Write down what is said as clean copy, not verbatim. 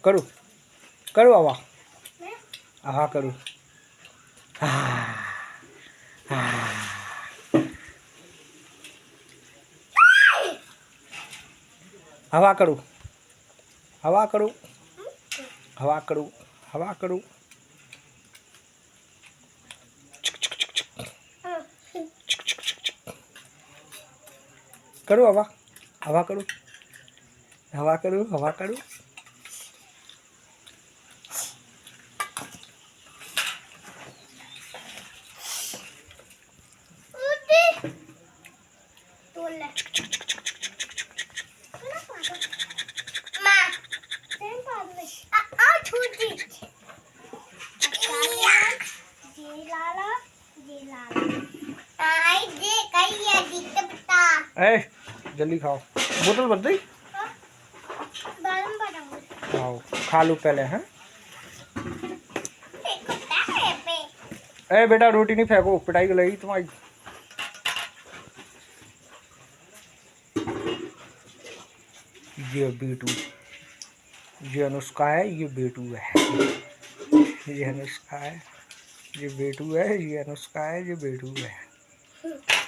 करूँ करूँ हवा हवा करूँ हवा करूँ हवा करूँ हवा करूँ हवा करूँ करूँ हवा हवा करूँ हवा करूँ हवा करूँ जल्दी खाओ बोतल भर दी खाओ खा लो पहले हैं बेटा रोटी नहीं फेंको पिटाई को लगी तुम्हारी ये बेटू ये अनुष्का है ये बेटू है ये अनुष्का है ये बेटू है ये अनुष्का है ये बेटू है